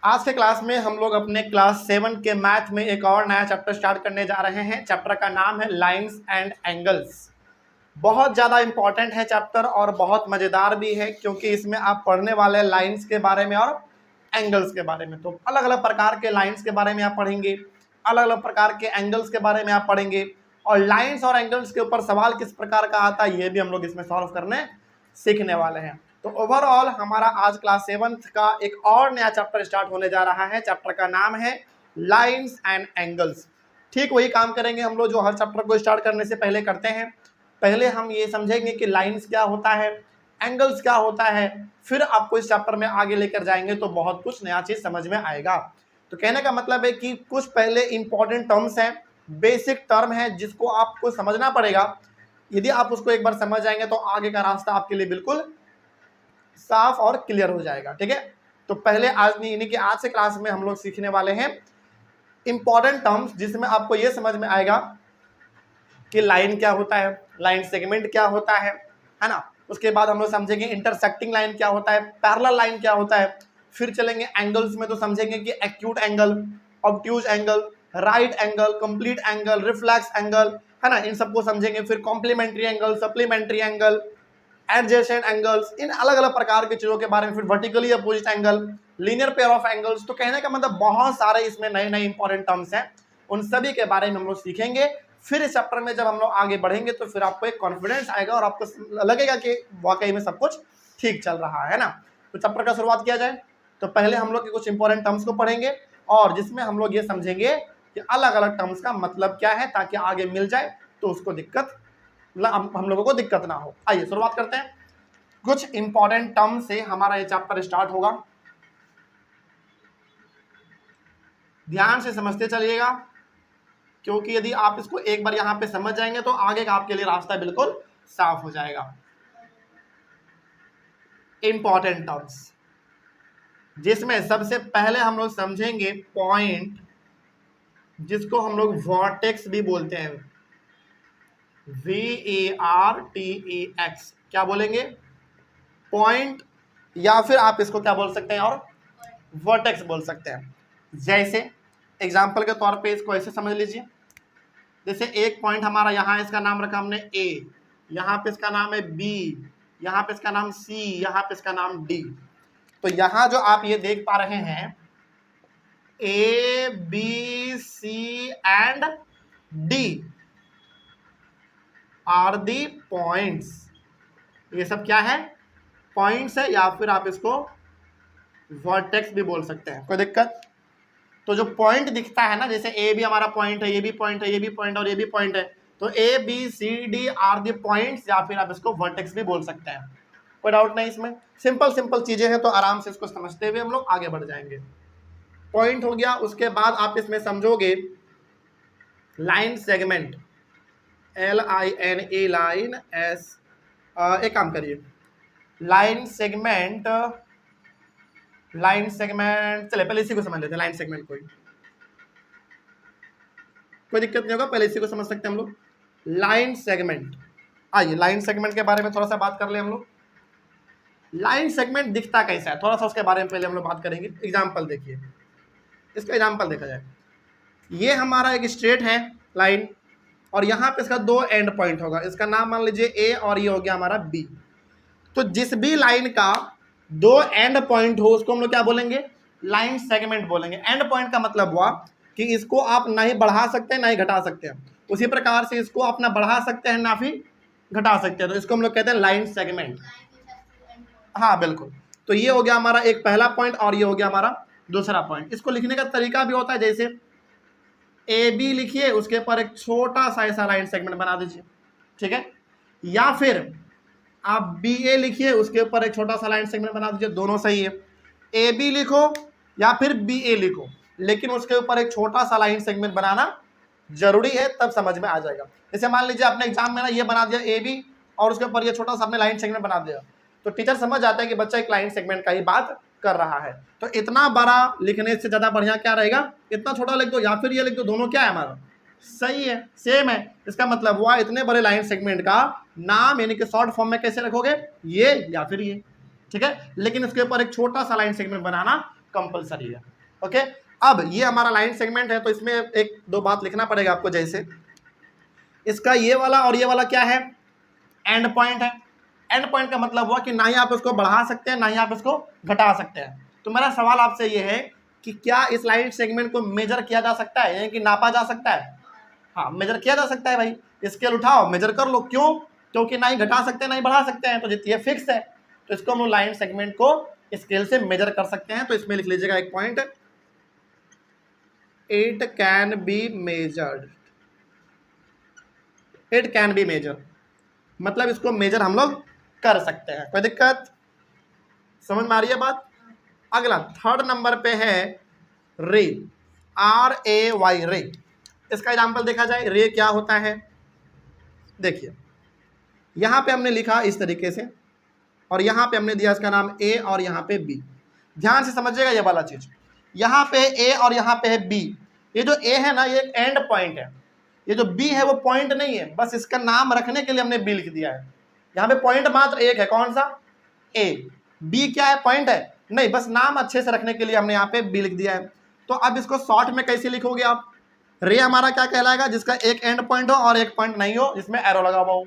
आज के क्लास में हम लोग अपने क्लास 7 के मैथ में एक और नया चैप्टर स्टार्ट करने जा रहे हैं। चैप्टर का नाम है लाइंस एंड एंगल्स। बहुत ज़्यादा इंपॉर्टेंट है चैप्टर और बहुत मज़ेदार भी है, क्योंकि इसमें आप पढ़ने वाले लाइंस के बारे में और एंगल्स के बारे में। तो अलग अलग प्रकार के लाइंस के बारे में आप पढ़ेंगे, अलग अलग प्रकार के एंगल्स के बारे में आप पढ़ेंगे, और लाइंस और एंगल्स के ऊपर सवाल किस प्रकार का आता है ये भी हम लोग इसमें सॉल्व करने सीखने वाले हैं। तो ओवरऑल हमारा आज क्लास 7 का एक और नया चैप्टर स्टार्ट होने जा रहा है। चैप्टर का नाम है लाइंस एंड एंगल्स। ठीक वही काम करेंगे हम लोग जो हर चैप्टर को स्टार्ट करने से पहले करते हैं। पहले हम ये समझेंगे कि लाइंस क्या होता है, एंगल्स क्या होता है, फिर आपको इस चैप्टर में आगे लेकर जाएंगे तो बहुत कुछ नया चीज समझ में आएगा। तो कहने का मतलब है कि कुछ पहले इंपॉर्टेंट टर्म्स हैं, बेसिक टर्म है, जिसको आपको समझना पड़ेगा। यदि आप उसको एक बार समझ जाएंगे तो आगे का रास्ता आपके लिए बिल्कुल साफ और क्लियर हो जाएगा। ठीक है, तो पहले आज से क्लास में हम लोग सीखने वाले हैं इंपॉर्टेंट टर्म्स, जिसमें आपको यह समझ में आएगा कि लाइन क्या होता है, लाइन सेगमेंट क्या होता है ना। उसके बाद हम लोग समझेंगे इंटरसेक्टिंग लाइन क्या होता है, पैरेलल लाइन क्या होता है। फिर चलेंगे एंगल्स में, तो समझेंगे कि acute angle, obtuse angle, right angle, complete angle, reflex angle, है ना, इन सबको समझेंगे। फिर complementary angle, supplementary angle, adjacent angles, इन अलग अलग प्रकार की चीजों के बारे में। फिर vertically opposite angle, linear pair of angles. तो कहने का मतलब बहुत सारे इसमें नए नए इंपॉर्टेंट टर्म्स हैं, उन सभी के बारे में हम लोग सीखेंगे। फिर इस चैप्टर में जब हम लोग आगे बढ़ेंगे तो फिर आपको एक कॉन्फिडेंस आएगा और आपको लगेगा कि वाकई में सब कुछ ठीक चल रहा है ना। तो चैप्टर का शुरुआत किया जाए तो पहले हम लोग के कुछ इंपॉर्टेंट टर्म्स को पढ़ेंगे, और जिसमें हम लोग ये समझेंगे कि अलग अलग टर्म्स का मतलब क्या है, ताकि आगे मिल जाए तो उसको दिक्कत, हम लोगों को दिक्कत ना हो। आइए शुरुआत करते हैं। कुछ इंपॉर्टेंट टर्म से हमारा ये चैप्टर स्टार्ट होगा, ध्यान से समझते चलिएगा, क्योंकि यदि आप इसको एक बार यहां पे समझ जाएंगे तो आगे का आपके लिए रास्ता बिल्कुल साफ हो जाएगा। इंपॉर्टेंट टर्म्स, जिसमें सबसे पहले हम लोग समझेंगे पॉइंट, जिसको हम लोग वर्टेक्स भी बोलते हैं, VARTEX। क्या बोलेंगे? पॉइंट, या फिर आप इसको क्या बोल सकते हैं और वर्टेक्स बोल सकते हैं। जैसे एग्जाम्पल के तौर पे इसको ऐसे समझ लीजिए, जैसे एक पॉइंट हमारा यहाँ, इसका नाम रखा हमने A, यहाँ पे इसका नाम है B, यहाँ पे इसका नाम C, यहाँ पे इसका नाम D। तो यहाँ जो आप ये देख पा रहे हैं A, B, C and D are the points. ये सब क्या है? पॉइंट्स है, या फिर आप इसको वर्टेक्स भी बोल सकते हैं, कोई दिक्कत। तो जो पॉइंट दिखता है ना, जैसे ए भी हमारा पॉइंट है, ये भी पॉइंट है, ये भी पॉइंट और ये भी पॉइंट है, तो A B C D are the points, या फिर आप इसको वर्टेक्स भी बोल सकते हैं। कोई डाउट नहीं इसमें, सिंपल सिंपल चीजें हैं, तो आराम से इसको समझते हुए हम लोग आगे बढ़ जाएंगे। पॉइंट हो गया, उसके बाद आप इसमें समझोगे line segment, LINE, line S, एक काम करिए, लाइन सेगमेंट, चले पहले इसी को समझ लेते हैं। लाइन सेगमेंट कोई दिक्कत नहीं होगा, पहले इसी को समझ सकते हैं हम लोग। लाइन सेगमेंट, आइए लाइन सेगमेंट के बारे में थोड़ा सा बात कर ले हम लोग। लाइन सेगमेंट दिखता कैसा है, थोड़ा सा उसके बारे में पहले हम लोग बात करेंगे। एग्जाम्पल देखिए, इसका एग्जाम्पल देखा जाए, ये हमारा एक स्ट्रेट है लाइन, और यहाँ पे इसका दो एंड पॉइंट होगा, इसका नाम मान लीजिए A और ये हो गया हमारा B। तो जिस भी लाइन का दो एंड पॉइंट हो उसको हम लोग क्या बोलेंगे? लाइन सेगमेंट बोलेंगे। एंड पॉइंट का मतलब हुआ कि इसको आप ना ही बढ़ा सकते हैं ना ही घटा सकते हैं, उसी प्रकार से इसको आप ना बढ़ा सकते हैं ना फिर घटा सकते हैं, तो इसको हम लोग कहते हैं लाइन सेगमेंट। हाँ बिल्कुल, तो ये हो गया हमारा एक पहला पॉइंट और ये हो गया हमारा दूसरा पॉइंट। इसको लिखने का तरीका भी होता है, जैसे AB लिखिए, उसके ऊपर एक छोटा सा ऐसा लाइन सेगमेंट बना दीजिए, ठीक है, या फिर आप BA लिखिए, उसके ऊपर एक छोटा सा लाइन सेगमेंट बना दीजिए, दोनों सही है। AB लिखो या फिर BA लिखो, लेकिन उसके ऊपर एक छोटा सा लाइन सेगमेंट बनाना जरूरी है, तब समझ में आ जाएगा। जैसे मान लीजिए आपने एग्जाम में ना ये बना दिया AB और उसके ऊपर ये छोटा सा आपने लाइन सेगमेंट बना दिया, तो टीचर समझ जाता है कि बच्चा एक लाइन सेगमेंट का ही बात कर रहा है। तो इतना बड़ा लिखने से ज्यादा बढ़िया क्या रहेगा, इतना छोटा लिख दो या फिर ये लिख दो, दोनों क्या है हमारा सही है, सेम है। इसका मतलब हुआ इतने बड़े लाइन सेगमेंट का नाम यानी कि शॉर्ट फॉर्म में कैसे रखोगे, ये या फिर ये, ठीक है, लेकिन इसके ऊपर एक छोटा सा लाइन सेगमेंट बनाना कंपलसरी है। ओके, अब ये हमारा लाइन सेगमेंट है, तो इसमें एक दो बात लिखना पड़ेगा आपको। जैसे इसका ये वाला और ये वाला क्या है, एंड पॉइंट है। एंड पॉइंट का मतलब हुआ कि ना ही आप इसको बढ़ा सकते हैं ना ही आप इसको घटा सकते हैं। तो मेरा सवाल आपसे ये है कि क्या इस लाइन सेगमेंट को मेजर किया जा सकता है, यानी कि नापा जा सकता है? हाँ, मेजर किया जा सकता है भाई। स्केल उठाओ, मेजर कर लो। क्यों? क्योंकि ना ही घटा सकते हैं ना ही बढ़ा सकते हैं, तो ये फिक्स है। तो इसको हम लाइन सेगमेंट को स्केल से मेजर कर सकते हैं। तो इसमें लिख लीजिएगा एक point, it can be measured. It can be measure मतलब इसको मेजर हम लोग कर सकते हैं। कोई दिक्कत? समझ में आ रही है बात? अगला थर्ड नंबर पे है रे, RAY, रे। इसका एग्जाम्पल देखा जाए, रे क्या होता है। देखिए यहां पे हमने लिखा इस तरीके से, और यहां पे हमने दिया इसका नाम A और यहां पे B। ध्यान से समझिएगा ये वाला चीज, यहां पे A और यहां पे है B। ये जो A है ना, ये एक एंड पॉइंट है। ये जो B है वो पॉइंट नहीं है, बस इसका नाम रखने के लिए हमने B लिख दिया है। यहाँ पे पॉइंट मात्र एक है, कौन सा? A। B क्या है, पॉइंट है? नहीं, बस नाम अच्छे से रखने के लिए हमने यहाँ पे B लिख दिया है। तो अब इसको शॉर्ट में कैसे लिखोगे आप? रे हमारा क्या कहलाएगा? जिसका एक एंड पॉइंट हो और एक पॉइंट नहीं हो, जिसमें एरो लगा हुआ हो।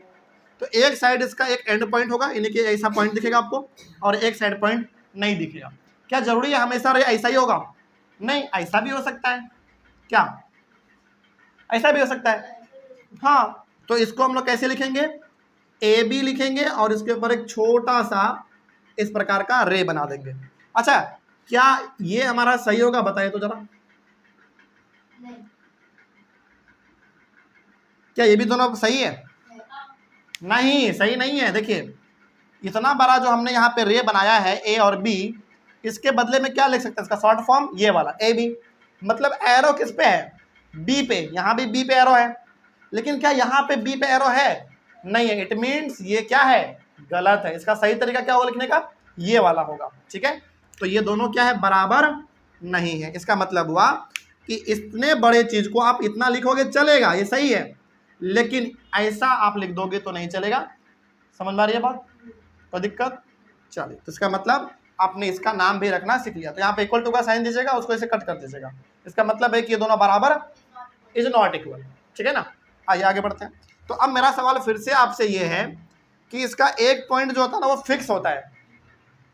तो एक साइड इसका एक एंड पॉइंट होगा, यानी कि ऐसा पॉइंट दिखेगा आपको, और एक साइड पॉइंट नहीं दिखेगा। क्या जरूरी है हमेशा रे ऐसा ही होगा? नहीं, ऐसा भी हो सकता है। क्या ऐसा भी हो सकता है? हाँ, तो इसको हम लोग कैसे लिखेंगे? AB लिखेंगे और इसके ऊपर एक छोटा सा इस प्रकार का रे बना देंगे। अच्छा, क्या ये हमारा सही होगा? बताइए तो जरा। क्या ये भी दोनों सही है? नहीं, सही नहीं है। देखिए इतना बड़ा जो हमने यहाँ पे रे बनाया है A और B, इसके बदले में क्या लिख सकते हैं? इसका शॉर्ट फॉर्म ये वाला AB। मतलब एरो किस पे है? B पे। यहाँ भी B पे एरो है, लेकिन क्या यहाँ पे B पे एरो है? नहीं है। इट मीन्स ये क्या है? गलत है। इसका सही तरीका क्या होगा लिखने का? ये वाला होगा। ठीक है, तो ये दोनों क्या है? बराबर नहीं है। इसका मतलब हुआ कि इतने बड़े चीज को आप इतना लिखोगे चलेगा, ये सही है, लेकिन ऐसा आप लिख दोगे तो नहीं चलेगा। समझ में आ रही है बात? कोई दिक्कत? चलिए, तो इसका मतलब आपने इसका नाम भी रखना सीख लिया। तो यहाँ पे इक्वल टू का साइन दीजिएगा, उसको इसे कट कर दीजिएगा। इसका मतलब है कि ये दोनों बराबर इज नॉट इक्वल। ठीक है ना? आइए आगे बढ़ते हैं। तो अब मेरा सवाल फिर से आपसे ये है कि इसका एक पॉइंट जो होता है ना वो फिक्स होता है,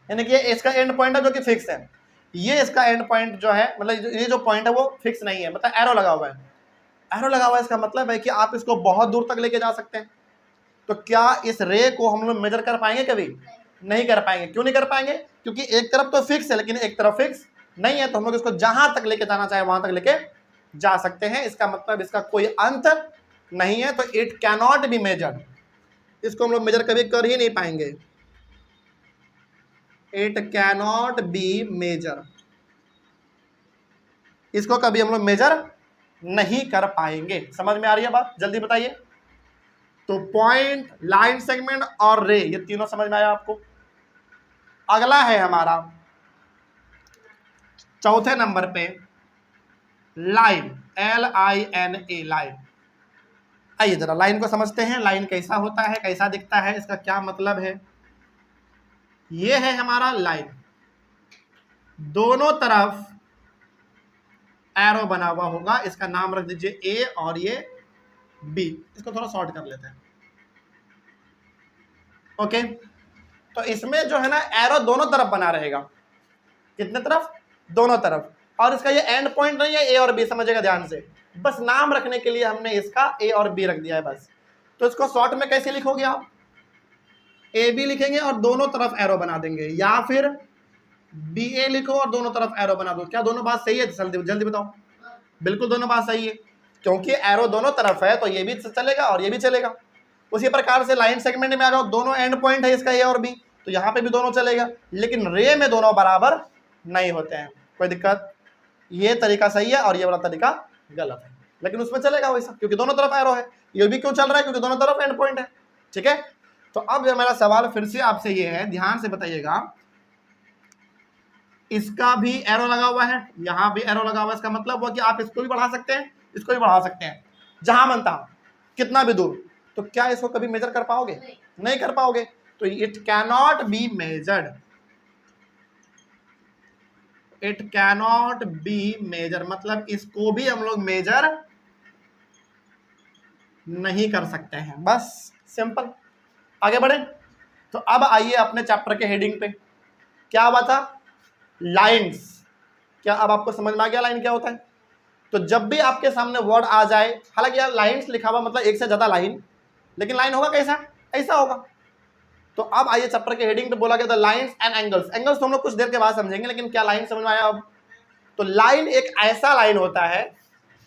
यानी कि इसका एंड पॉइंट है जो कि फिक्स है। ये इसका एंड पॉइंट जो है, मतलब ये जो पॉइंट है वो फिक्स नहीं है, मतलब एरो लगा हुआ है। एरो लगा हुआ है, इसका मतलब है कि आप इसको बहुत दूर तक लेके जा सकते हैं। तो क्या इस रे को हम लोग मेजर कर पाएंगे? कभी नहीं कर पाएंगे। क्यों नहीं कर पाएंगे? क्योंकि एक तरफ तो फिक्स है लेकिन एक तरफ फिक्स नहीं है। तो हम लोग इसको जहां तक लेके जाना चाहे वहां तक लेके जा सकते हैं। इसका मतलब इसका कोई अंत नहीं है। तो इट कैनॉट बी मेजर्ड, इसको हम लोग मेजर कभी कर ही नहीं पाएंगे। इट कैनॉट बी मेजर, इसको कभी हम लोग मेजर नहीं कर पाएंगे। समझ में आ रही है बात? जल्दी बताइए। तो पॉइंट, लाइन सेगमेंट और रे, ये तीनों समझ में आया आपको? अगला है हमारा चौथे नंबर पे लाइन, LINA, लाइन। आइए जरा लाइन को समझते हैं। लाइन कैसा होता है, कैसा दिखता है, इसका क्या मतलब है? ये है हमारा लाइन, दोनों तरफ एरो बना हुआ होगा। इसका नाम रख दीजिए A और ये B। इसको थोड़ा शॉर्ट कर लेते हैं। ओके, तो इसमें जो है ना एरो दोनों तरफ बना रहेगा। कितने तरफ? दोनों तरफ। और इसका ये एंड पॉइंट नहीं है A और B, समझिएगा ध्यान से। बस नाम रखने के लिए हमने इसका A और B रख दिया है बस। तो इसको शॉर्ट में कैसे लिखोगे आप? AB लिखेंगे और दोनों तरफ एरो बना देंगे, या फिर BA लिखो और दोनों तरफ एरो बना दो। क्या दोनों बात सही है? जल्दी जल्दी बताओ। बिल्कुल दोनों बात सही है, क्योंकि एरो दोनों तरफ है तो ये भी चलेगा और ये भी चलेगा। उसी प्रकार से लाइन सेगमेंट में आ जाओ, दोनों एंड पॉइंट है इसका A और B, तो यहाँ पे भी दोनों चलेगा। लेकिन रे में दोनों बराबर नहीं होते हैं। कोई दिक्कत? ये तरीका सही है और ये वाला तरीका गलत है, लेकिन उसमें चलेगा वैसा, क्योंकि दोनों तरफ एरो है। ये भी क्यों चल रहा है? क्योंकि दोनों तरफ एंड पॉइंट है। ठीक है, तो अब मेरा सवाल फिर से आपसे ये है, ध्यान से बताइएगा। इसका भी एरो लगा हुआ है, यहाँ भी एरो लगा हुआ है। इसका मतलब हुआ कि आप इसको भी बढ़ा सकते हैं, इसको भी बढ़ा सकते हैं, जहां मनता हो, कितना भी दूर। तो क्या इसको कभी मेजर कर पाओगे? नहीं कर पाओगे। तो it cannot be measured. It cannot be measure, मतलब इसको भी हम लोग मेजर नहीं कर सकते हैं, बस सिंपल। आगे बढ़े तो अब आइए अपने चैप्टर के हेडिंग पे। क्या हुआ था? लाइंस। क्या अब आपको समझ में आ गया लाइन क्या होता है? तो जब भी आपके सामने वर्ड आ जाए, हालांकि यार लाइंस लिखा हुआ मतलब एक से ज्यादा लाइन, लेकिन लाइन होगा कैसा? ऐसा होगा। तो अब आइए चैप्टर के हेडिंग पे बोला गया था लाइंस एंड एंगल्स। एंगल्स तो हम लोग कुछ देर के बाद समझेंगे, लेकिन क्या लाइन समझ में आया अब? तो लाइन एक ऐसा लाइन होता है,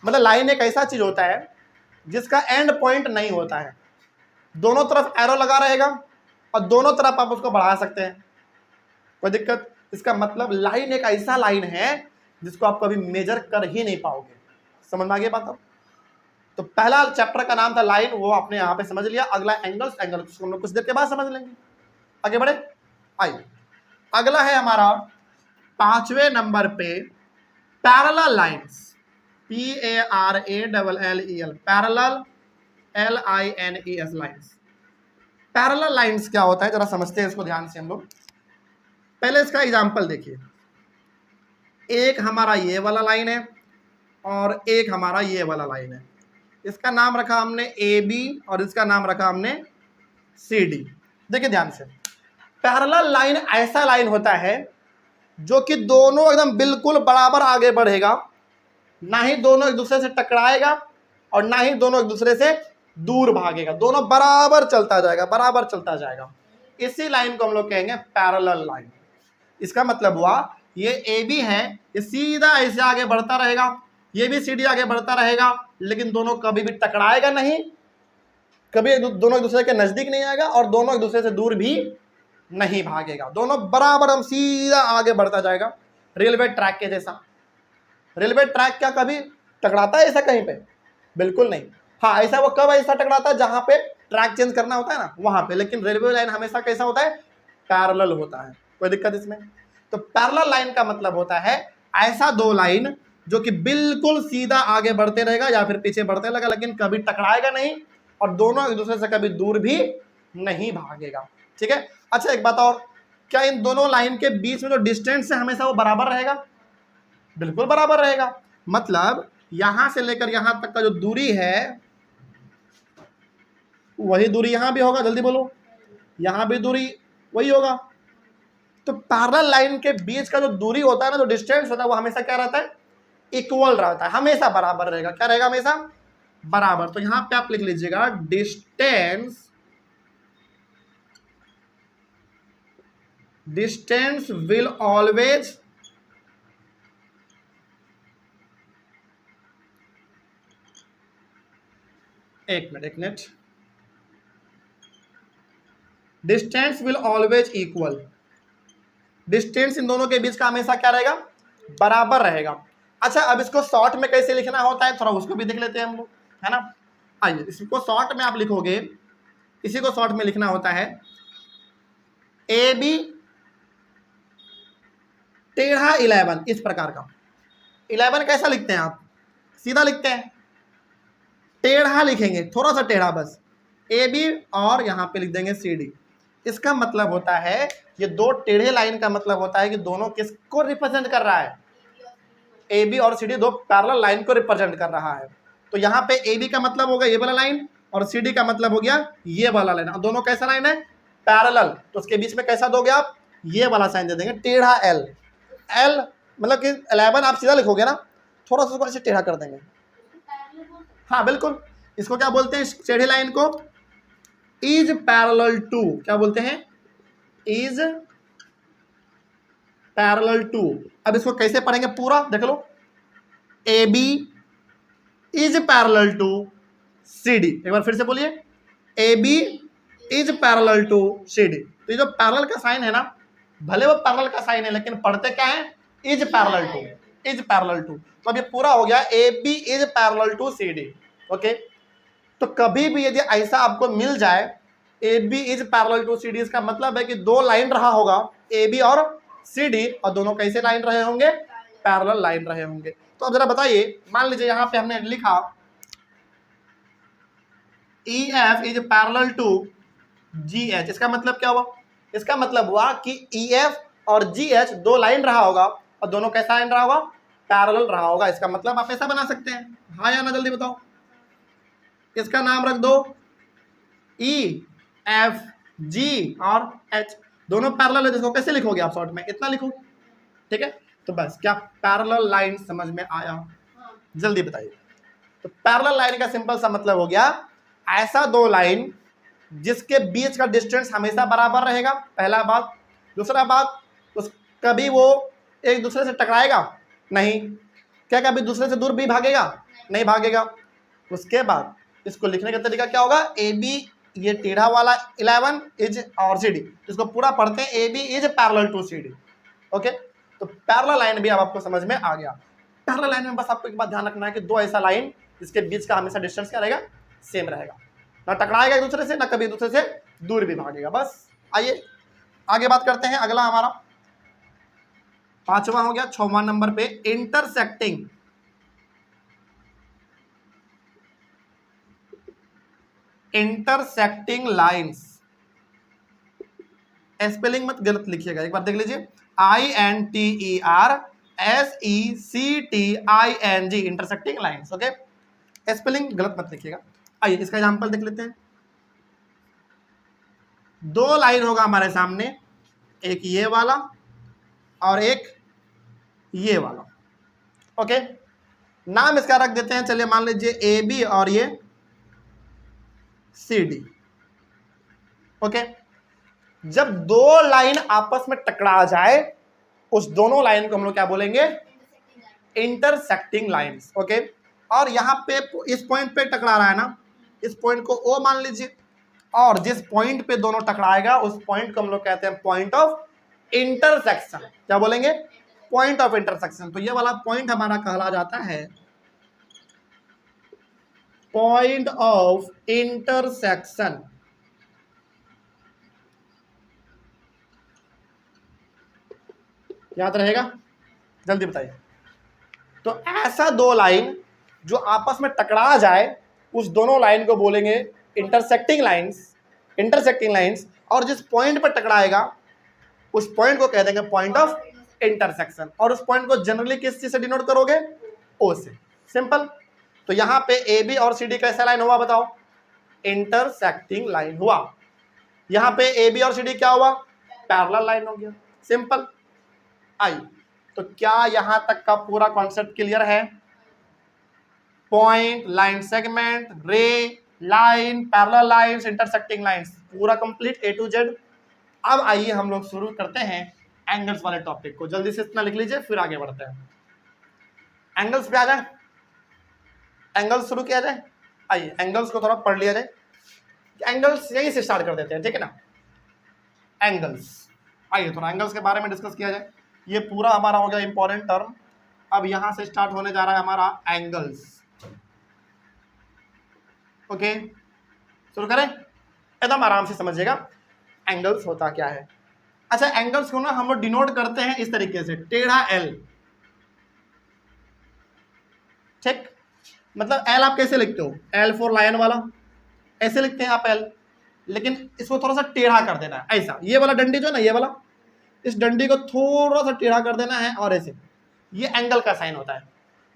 मतलब लाइन एक ऐसा चीज होता है जिसका एंड पॉइंट नहीं होता है, दोनों तरफ एरो लगा रहेगा और दोनों तरफ आप उसको बढ़ा सकते हैं, कोई दिक्कत? इसका मतलब लाइन एक ऐसा लाइन है जिसको आप कभी मेजर कर ही नहीं पाओगे। समझ में आ गया बात? अब तो पहला चैप्टर का नाम था लाइन, वो आपने यहां पे समझ लिया। अगला एंगल्स, एंगल्स हम लोग कुछ देर के बाद समझ लेंगे। आगे बढ़े, आइए अगला है हमारा 5वें नंबर पे parallel lines, PARALLEL, parallel LINES lines. Parallel lines क्या होता है जरा समझते हैं इसको ध्यान से हम लोग। पहले इसका एग्जांपल देखिए, एक हमारा ये वाला लाइन है और एक हमारा ये वाला लाइन है, इसका नाम रखा हमने AB और इसका नाम रखा हमने CD। देखिए ध्यान से, पैरेलल लाइन ऐसा लाइन होता है जो कि दोनों एकदम बिल्कुल बराबर आगे बढ़ेगा, ना ही दोनों एक दूसरे से टकराएगा और ना ही दोनों एक दूसरे से दूर भागेगा, दोनों बराबर चलता जाएगा, बराबर चलता जाएगा। इसी लाइन को हम लोग कहेंगे पैरेलल लाइन। इसका मतलब हुआ ये AB है, ये सीधा ऐसे आगे बढ़ता रहेगा, ये भी CD आगे बढ़ता रहेगा, लेकिन दोनों कभी भी टकराएगा नहीं, कभी दोनों एक दूसरे के नजदीक नहीं आएगा और दोनों एक दूसरे से दूर भी नहीं भागेगा, दोनों बराबर हम सीधा आगे बढ़ता जाएगा, रेलवे ट्रैक के जैसा। रेलवे ट्रैक क्या कभी टकराता है ऐसा कहीं पे? बिल्कुल नहीं। हाँ, ऐसा वो कब ऐसा टकराता है? जहां पे ट्रैक चेंज करना होता है ना, वहां पे। लेकिन रेलवे लाइन हमेशा कैसा होता है? पैरेलल होता है। कोई दिक्कत इसमें? तो पैरेलल लाइन का मतलब होता है ऐसा दो लाइन जो कि बिल्कुल सीधा आगे बढ़ते रहेगा या फिर पीछे बढ़ते रहेगा, लेकिन कभी टकराएगा नहीं और दोनों एक दूसरे से कभी दूर भी नहीं भागेगा। ठीक है। अच्छा एक बात और, क्या इन दोनों लाइन के बीच में जो डिस्टेंस है हमेशा वो बराबर रहेगा? बिल्कुल बराबर रहेगा। मतलब यहां से लेकर यहां तक का जो दूरी है वही दूरी यहां भी होगा, जल्दी बोलो, यहां भी दूरी वही होगा। तो पैरेलल लाइन के बीच का जो दूरी होता है ना, जो डिस्टेंस होता है, वो हमेशा क्या रहता है? इक्वल रहता है, हमेशा बराबर रहेगा। क्या रहेगा? हमेशा बराबर। तो यहां पे आप लिख लीजिएगा डिस्टेंस विल ऑलवेज एक minute, distance will always equal. Distance in दोनों के बीच का हमेशा क्या रहेगा? बराबर रहेगा। अच्छा अब इसको शॉर्ट में कैसे लिखना होता है, थोड़ा उसको भी देख लेते हैं हम लोग, है ना। आइए इसको शॉर्ट में आप लिखोगे, इसी को शॉर्ट में लिखना होता है AB टेढ़ा 11, इस प्रकार का। 11 कैसा लिखते हैं आप? सीधा लिखते हैं? टेढ़ा लिखेंगे, थोड़ा सा टेढ़ा बस। AB और यहां पे लिख देंगे CD। इसका मतलब होता है, ये दो टेढ़े लाइन का मतलब होता है कि दोनों किसको रिप्रेजेंट कर रहा है? AB और CD दो पैरेलल लाइन को रिप्रेजेंट कर रहा है। तो यहाँ पे AB का मतलब होगा ये वाला लाइन और CD का मतलब हो गया ये वाला लाइन। दोनों कैसा लाइन है? पैरेलल। तो उसके बीच में कैसा दोगे आप? ये वाला साइन दे देंगे, टेढ़ा L। L मतलब कि 11 आप सीधा लिखोगे ना, थोड़ा सा ऐसे टेढ़ा कर देंगे। हाँ बिल्कुल, इसको क्या बोलते हैं? टेढ़े लाइन को इज पैरेलल टू, क्या बोलते हैं? Is parallel to. अब इसको कैसे पढ़ेंगे पूरा देख लो, AB is parallel to CD। एक बार फिर से बोलिए, AB is parallel to CD। तो ये जो पैरेलल का साइन है ना, भले वो पैरेलल का साइन है लेकिन पढ़ते क्या है? Is parallel to, is parallel to. तो अब ये पूरा हो गया, AB is parallel to CD। Okay, तो कभी भी यदि ऐसा आपको मिल जाए AB is parallel to CD, इसका मतलब है कि दो लाइन रहा होगा AB और CD, और दोनों कैसे लाइन रहे होंगे? पैरेलल लाइन रहे होंगे। तो अब जरा बताइए, मान लीजिए यहां पे हमने लिखा EF is parallel to GH। इसका मतलब क्या हुआ? इसका मतलब हुआ कि EF और GH दो लाइन रहा होगा और दोनों कैसा लाइन रहा होगा, पैरेलल रहा होगा। इसका मतलब आप ऐसा बना सकते हैं, हाँ या ना, जल्दी बताओ। इसका नाम रख दो ई एफ जी और एच, दोनों पैरेलल है, जिसको कैसे लिखोगे आप शॉर्ट में, इतना लिखोगे, ठीक है। तो बस क्या पैरेलल लाइन समझ में आया, जल्दी बताइए। तो पैरेलल लाइन का सिंपल सा मतलब हो गया ऐसा दो लाइन जिसके बीच का डिस्टेंस हमेशा बराबर रहेगा, पहला बात। दूसरा बात, उस कभी वो एक दूसरे से टकराएगा नहीं, क्या कभी दूसरे से दूर भी भागेगा, नहीं भागेगा। उसके बाद इसको लिखने का तरीका क्या होगा, ए बी, ये टेढ़ा वाला 11 इज और सी डी, इसको पूरा पढ़ते हैं A B is parallel to C D. Okay, तो पैरेलल लाइन भी अब आपको समझ में आ गया। पैरेलल लाइन में बस आपको एक बात ध्यान रखना है कि दो ऐसा लाइन जिसके बीच का हमेशा डिस्टेंस क्या रहेगा, सेम रहेगा, ना टकराएगा एक दूसरे से, ना कभी एक दूसरे से दूर भी भागेगा। बस आइए आगे बात करते हैं। अगला हमारा पांचवा हो गया, 6वां नंबर पे इंटरसेक्टिंग। इंटरसेक्टिंग लाइंस, स्पेलिंग मत गलत लिखिएगा, एक बार देख लीजिए, INTERSECTING, intersecting lines. Okay, spelling गलत मत लिखिएगा। आइए इसका एग्जांपल देख लेते हैं। दो लाइन होगा हमारे सामने, एक ये वाला और एक ये वाला। ओके, नाम इसका रख देते हैं, चलिए मान लीजिए ए बी और ये सी डी। ओके, जब दो लाइन आपस में टकरा जाए उस दोनों लाइन को हम लोग क्या बोलेंगे, इंटरसेक्टिंग लाइंस। ओके, और यहाँ पे इस पॉइंट पे टकरा रहा है ना, इस पॉइंट को ओ मान लीजिए, और जिस पॉइंट पे दोनों टकराएगा उस पॉइंट को हम लोग कहते हैं पॉइंट ऑफ इंटरसेक्शन। क्या बोलेंगे, पॉइंट ऑफ इंटरसेक्शन। तो ये वाला पॉइंट हमारा कहला जाता है पॉइंट ऑफ इंटरसेक्शन। याद रहेगा, जल्दी बताइए। तो ऐसा दो लाइन जो आपस में टकरा जाए उस दोनों लाइन को बोलेंगे इंटरसेक्टिंग लाइंस, इंटरसेक्टिंग लाइंस। और जिस पॉइंट पर टकराएगा उस पॉइंट को कह देंगे पॉइंट ऑफ इंटरसेक्शन। और उस पॉइंट को जनरली किस चीज से डिनोट करोगे, ओ से, सिंपल। तो यहाँ पे ए बी और सी डी कैसा लाइन हुआ बताओ, इंटरसेक्टिंग लाइन हुआ। यहाँ पे ए बी और सी डी क्या हुआ, पैरेलल लाइन हो गया, सिंपल। आई, तो क्या यहां तक का पूरा कॉन्सेप्ट क्लियर है? पॉइंट, लाइन सेगमेंट, रे, line, parallel lines, intersecting lines, पूरा कंप्लीट ए टू जेड। अब आइए हम लोग शुरू करते हैं एंगल्स वाले टॉपिक को। जल्दी से इतना लिख लीजिए फिर आगे बढ़ते हैं। एंगल्स पे आ जाए, एंगल्स शुरू किया जाए। आइए एंगल्स को थोड़ा पढ़ लिया जाए। एंगल्स यहीं से स्टार्ट कर देते हैं, ठीक है ना। एंगल्स, आइए थोड़ा एंगल्स के बारे में डिस्कस किया जाए। ये पूरा हमारा हो गया इंपॉर्टेंट टर्म। अब यहां से स्टार्ट होने जा रहा है हमारा एंगल्स। ओके, शुरू करें, एकदम आराम से समझिएगा एंगल्स होता क्या है। अच्छा, एंगल्स को ना हम लोग डिनोट करते हैं इस तरीके से, टेढ़ा एल। ठीक, मतलब एल आप कैसे लिखते हो, एल फॉर लायन वाला, ऐसे लिखते हैं आप एल, लेकिन इसको थोड़ा सा टेढ़ा कर देना है ऐसा। ये वाला डंडी जो है ना, ये वाला, इस डंडी को थोड़ा सा टेढ़ा कर देना है और ऐसे, ये एंगल का साइन होता है।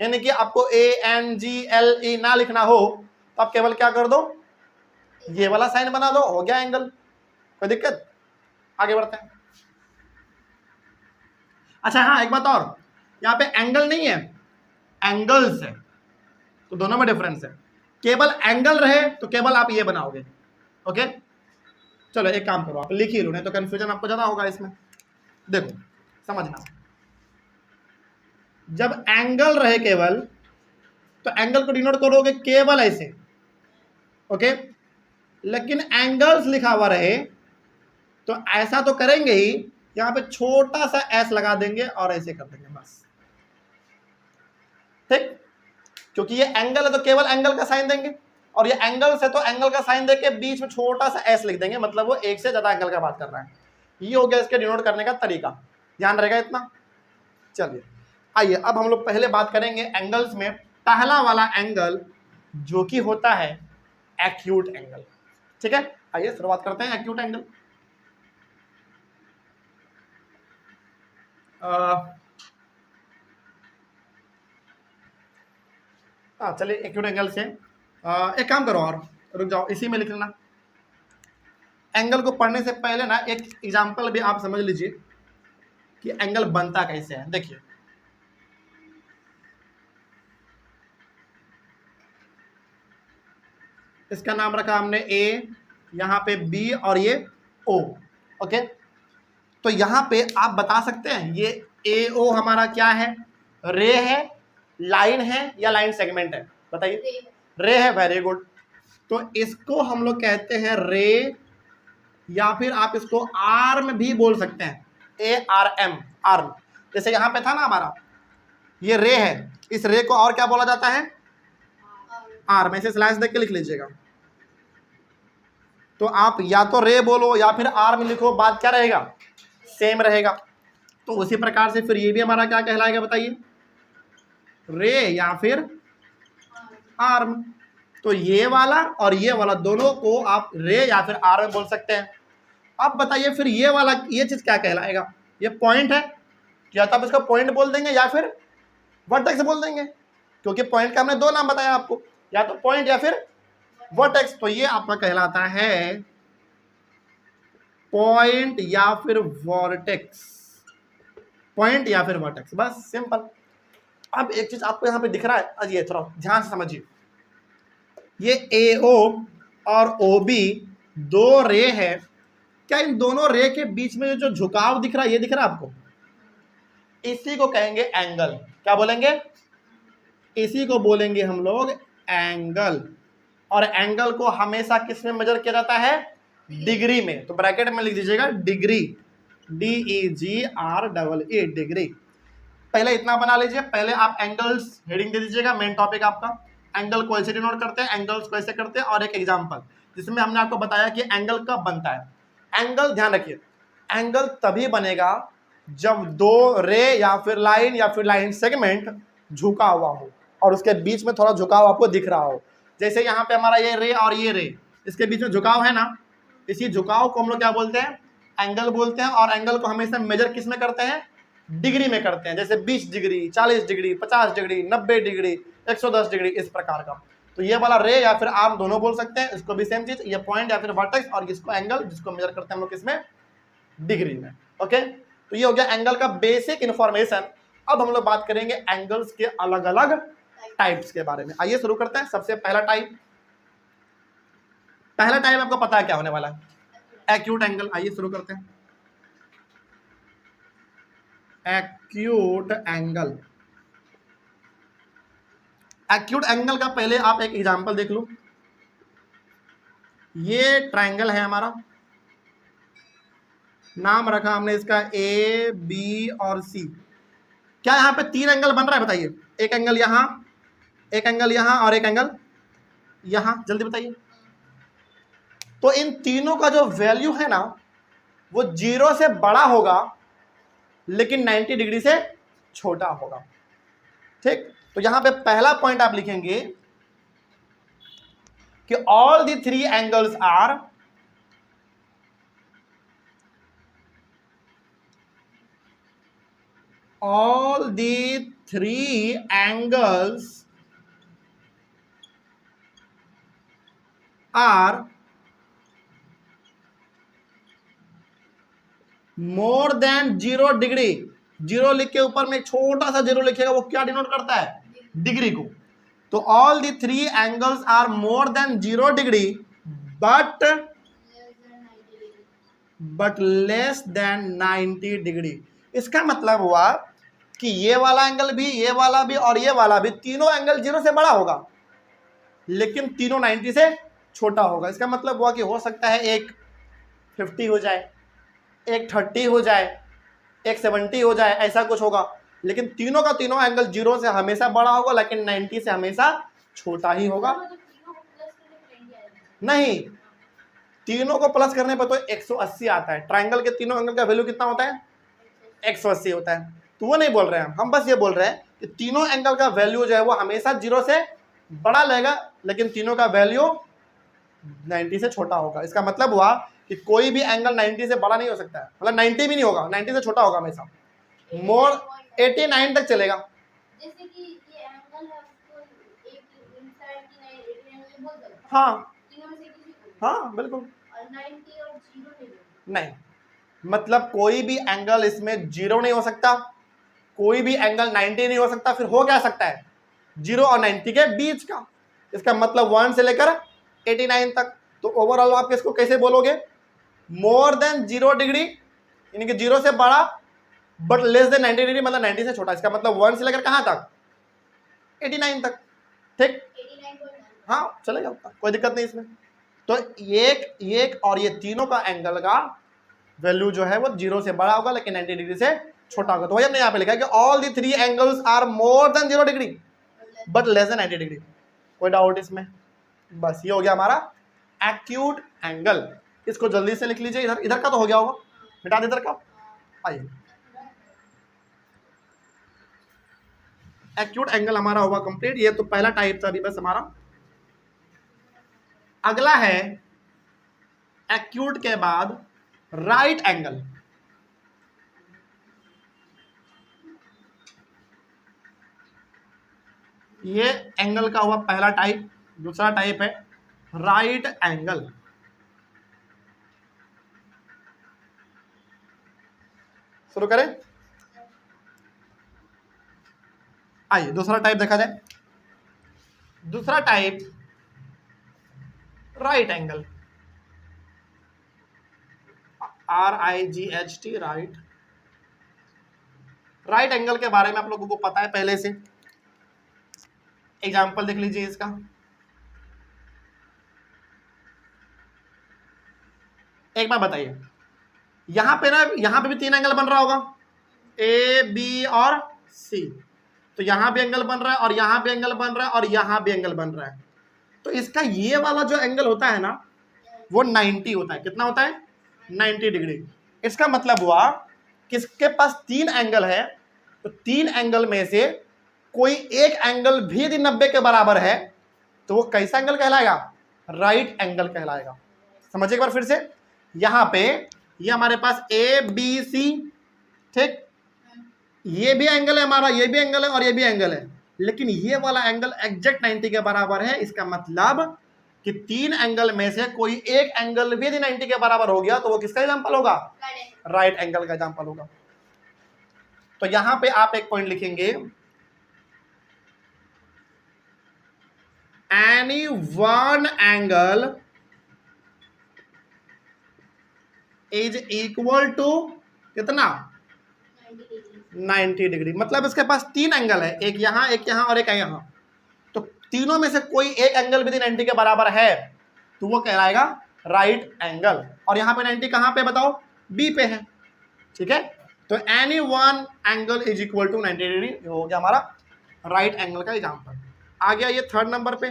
यानी कि आपको A N G L E ना लिखना हो तो आप केवल क्या कर दो, ये वाला साइन बना दो, हो गया एंगल। कोई दिक्कत, आगे बढ़ते हैं। अच्छा हाँ, एक बात और, यहाँ पे एंगल नहीं है, एंगल्स है, तो दोनों में डिफरेंस है। केवल एंगल रहे तो केवल आप ये बनाओगे। ओके, चलो एक काम करो, आप लिख ही लो, नहीं तो कंफ्यूजन आपको ज्यादा होगा इसमें। देखो समझना, जब एंगल रहे केवल तो एंगल को डिनोट करोगे केवल ऐसे। ओके, लेकिन एंगल्स लिखा हुआ रहे तो ऐसा तो करेंगे ही, यहां पे छोटा सा एस लगा देंगे और ऐसे कर देंगे बस। ठीक, क्योंकि ये एंगल है तो केवल एंगल का साइन देंगे, और ये एंगल से तो एंगल का साइन देके बीच में छोटा सा एस लिख देंगे, मतलब वो एक से ज्यादा एंगल का बात कर रहा है। ये हो गया इसके डिनोट करने का तरीका, ध्यान रहेगा इतना। चलिए आइए अब हम लोग पहले बात करेंगे एंगल्स में पहला वाला एंगल जो कि होता है एक्यूट एंगल। ठीक है, आइए शुरुआत करते हैं एक्यूट एंगल। हाँ चलिए, एक्यूट एंगल से एक काम करो और रुक जाओ, इसी में लिख लेना। एंगल को पढ़ने से पहले ना एक एग्जांपल भी आप समझ लीजिए कि एंगल बनता कैसे है। देखिए, इसका नाम रखा हमने ए, यहाँ पे बी और ये ओ। ओके, तो यहाँ पे आप बता सकते हैं ये ए ओ हमारा क्या है, रे है, लाइन है या लाइन सेगमेंट है? बताइए। रे है, वेरी गुड। तो इसको हम लोग कहते हैं रे, या फिर आप इसको आर्म भी बोल सकते हैं, ए आर एम, आर्म। जैसे यहाँ पे था ना हमारा ये रे है, इस रे को और क्या बोला जाता है? आर्म। ऐसे स्लैश देख के लिख लीजिएगा। तो आप या तो रे बोलो या फिर आर्म लिखो, बात क्या रहेगा? सेम रहेगा। तो उसी प्रकार से फिर ये भी हमारा क्या कहलाएगा बताइए? रे या फिर आर्म। तो ये वाला और ये वाला दोनों को आप रे या फिर आर्म बोल सकते हैं। अब बताइए फिर ये वाला, ये चीज क्या कहलाएगा? ये पॉइंट है, या तो आप इसका पॉइंट बोल देंगे या फिर वर्टेक्स बोल देंगे, क्योंकि पॉइंट का हमने दो नाम बताया आपको, या तो पॉइंट या फिर वर्टेक्स। तो ये आपका कहलाता है पॉइंट या फिर वर्टेक्स, पॉइंट या फिर वर्टेक्स, बस सिंपल। अब एक चीज आपको यहाँ पे दिख रहा है, अजी थोड़ा ध्यान से समझिए, ये AO और OB दो रे है। क्या इन दोनों रे के बीच में जो झुकाव दिख रहा है, ये दिख रहा है आपको? इसी को कहेंगे एंगल। क्या बोलेंगे? इसी को बोलेंगे हम लोग एंगल। और एंगल को हमेशा किस में मेजर किया जाता है? डिग्री में। तो ब्रैकेट में लिख दीजिएगा डिग्री, DEGREE, डिग्री। पहले इतना बना लीजिए, पहले आप एंगल्स हेडिंग दे दीजिएगा, मेन टॉपिक आपका एंगल को ऐसे डिनोट करते हैं, एंगल्स को ऐसे करते हैं, और एक एग्जांपल जिसमें हमने आपको बताया कि एंगल कब बनता है। एंगल ध्यान रखिए, एंगल तभी बनेगा जब दो रे या फिर लाइन सेगमेंट झुका हुआ हो और उसके बीच में थोड़ा झुकाव आपको दिख रहा हो। जैसे यहाँ पे हमारा ये रे और ये रे, इसके बीच में झुकाव है ना, इसी झुकाव को हम लोग क्या बोलते हैं? एंगल बोलते हैं। और एंगल को हमेशा मेजर किस में करते हैं? डिग्री में करते हैं। जैसे 20 degree, 40 degree, 50 degree, 90 degree, 110 degree, इस प्रकार का। तो ये वाला रे या फिर आर्म दोनों बोल सकते हैं, इसको भी सेम चीज, ये पॉइंट या फिर वर्टेक्स, और इसको एंगल, जिसको मेजर करते हैं हम लोग किसमें? डिग्री में। ओके, तो ये हो गया एंगल का बेसिक इंफॉर्मेशन। अब हम लोग बात करेंगे एंगल्स के अलग अलग टाइप्स के बारे में। आइए शुरू करते हैं। सबसे पहला टाइप आपको पता है क्या होने वाला है? Acute angle. आइए शुरू करते हैं। Acute angle. एक्यूट एंगल का पहले आप एक एग्जांपल देख लो। ये ट्रायंगल है हमारा, नाम रखा हमने इसका A, B और C। क्या यहाँ पे 3 एंगल बन रहा है? बताइए। एक एंगल यहाँ, एक एंगल यहाँ और एक एंगल यहाँ, जल्दी बताइए। तो इन तीनों का जो वैल्यू है ना, वो 0 से बड़ा होगा लेकिन 90 डिग्री से छोटा होगा। ठीक, तो यहां पे पहला पॉइंट आप लिखेंगे कि all the 3 angles are more than 0 degree. 0 लिख के ऊपर में छोटा सा 0 लिखेगा, वो क्या डिनोट करता है? डिग्री को। तो all the 3 angles are more than 0 degree but less than 90 degree. इसका मतलब हुआ कि ये वाला एंगल भी, ये वाला भी और ये वाला भी, तीनों एंगल 0 से बड़ा होगा लेकिन तीनों 90 से छोटा होगा। इसका मतलब हुआ कि हो सकता है एक 50 हो जाए, एक 30 हो जाए, एक 70 हो जाए, ऐसा कुछ होगा, लेकिन तीनों का तीनों एंगल 0 से हमेशा बड़ा होगा लेकिन 90 से हमेशा छोटा ही होगा। नहीं, तीनों को प्लस करने पर तो 180 आता है। ट्रायंगल के तीनों एंगल का वैल्यू कितना होता है? 180 होता है। तो वो नहीं बोल रहे हैं हम बस ये बोल रहे हैं कि तीनों एंगल का वैल्यू जो है वो हमेशा 0 से बड़ा लेगा लेकिन तीनों का वैल्यू 90 से छोटा होगा। इसका मतलब हुआ कि कोई भी एंगल 90 से बड़ा नहीं हो सकता है, मतलब 90 भी नहीं होगा, 90 से छोटा होगा हमेशा। मोर 89 तक चलेगा। जैसे कि ये एंगल है उसको एक इनसाइड की 89 एंगल बोल दो। हाँ तीनों में से किसी को। हाँ बिल्कुल। और 90 और 0 नहीं बोल। नहीं, मतलब कोई भी एंगल इसमें 0 नहीं हो सकता, कोई भी एंगल 90 नहीं हो सकता, फिर हो क्या सकता है 0 और 90 के बीच का। इसका मतलब 1 से लेकर 89 तक। तो ओवरऑल आप इसको कैसे बोलोगे, मोर देन 0 डिग्री, यानी कि 0 से बड़ा बट लेस देन 90 डिग्री, मतलब 90 से छोटा। इसका मतलब 1 से लेकर कहां तक 89 तक। ठीक, 89.9। हाँ चलेगा, कोई दिक्कत नहीं इसमें। तो एक और ये तीनों का एंगल का वैल्यू जो है वो 0 से बड़ा होगा लेकिन 90 डिग्री से छोटा होगा। तो वही हमने यहाँ पे लिखा है कि all the 3 angles are more than 0 degree but less than 90 degree. कोई डाउट इसमें? बस ये हो गया हमारा एक्यूट एंगल। इसको जल्दी से लिख लीजिए। इधर इधर का तो हो गया होगा, मिटा दे इधर का। आइए, एक्यूट एंगल हमारा होगा कंप्लीट। ये तो पहला टाइप था अभी बस हमारा। अगला है एक्यूट के बाद राइट एंगल। ये एंगल का हुआ पहला टाइप। दूसरा टाइप है राइट एंगल। शुरू करें? आइए दूसरा टाइप देखा जाए। दूसरा type right angle, RIGHT, right. Right angle के बारे में आप लोगों को पता है पहले से। एग्जाम्पल देख लीजिए इसका। एक बार बताइए, यहां पे ना, यहां पे भी 3 एंगल बन रहा होगा, AB और C। तो यहां भी एंगल बन रहा है और यहां भी एंगल बन रहा है और यहां भी एंगल बन रहा है। तो इसका ये वाला जो एंगल होता है ना वो 90 होता है। कितना होता है? 90 डिग्री। इसका मतलब हुआ कि इसके पास 3 एंगल है, तो 3 एंगल में से कोई एक एंगल भी यदि 90 के बराबर है तो वो कैसा एंगल कहलाएगा? राइट एंगल कहलाएगा। समझिए एक बार फिर से। यहां पे ये हमारे पास ABC, ठीक, ये भी एंगल है हमारा, ये भी एंगल है और ये भी एंगल है, लेकिन ये वाला एंगल एग्जैक्ट 90 के बराबर है। इसका मतलब कि 3 एंगल में से कोई एक एंगल भी यदि 90 के बराबर हो गया तो वो किसका एग्जांपल होगा? राइट एंगल का एग्जांपल होगा। तो यहां पे आप एक पॉइंट लिखेंगे, any one angle is equal to कितना? 90 डिग्री। मतलब इसके पास 3 एंगल है, एक यहां और एक यहां। तो तीनों में से कोई एक एंगल भी 90 के बराबर है तो वो कहलाएगा राइट एंगल। और यहां पे 90 कहां पे बताओ? बी पे है, ठीक है। तो any one angle is equal to 90 degree हो गया हमारा राइट एंगल का एग्जांपल। आ गया ये थर्ड नंबर पे।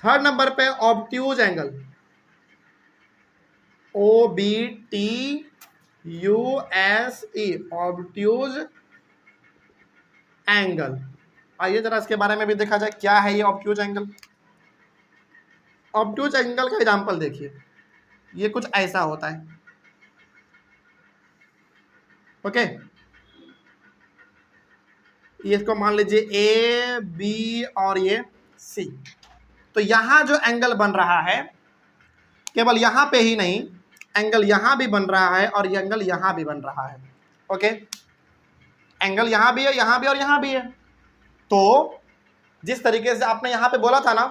थर्ड नंबर पे obtuse angle, OBTUSE, obtuse angle. आइए जरा इसके बारे में भी देखा जाए, क्या है ये ऑब्ट्यूज एंगल। ऑब्ट्यूज एंगल का एग्जांपल देखिए, ये कुछ ऐसा होता है, ओके। ये इसको मान लीजिए AB और ये C। तो यहां जो एंगल बन रहा है, केवल यहां पे ही नहीं, एंगल यहां भी बन रहा है और ये एंगल यहां भी बन रहा है, ओके। एंगल यहां भी है, यहां भी और यहां भी है। तो जिस तरीके से आपने यहां पे बोला था ना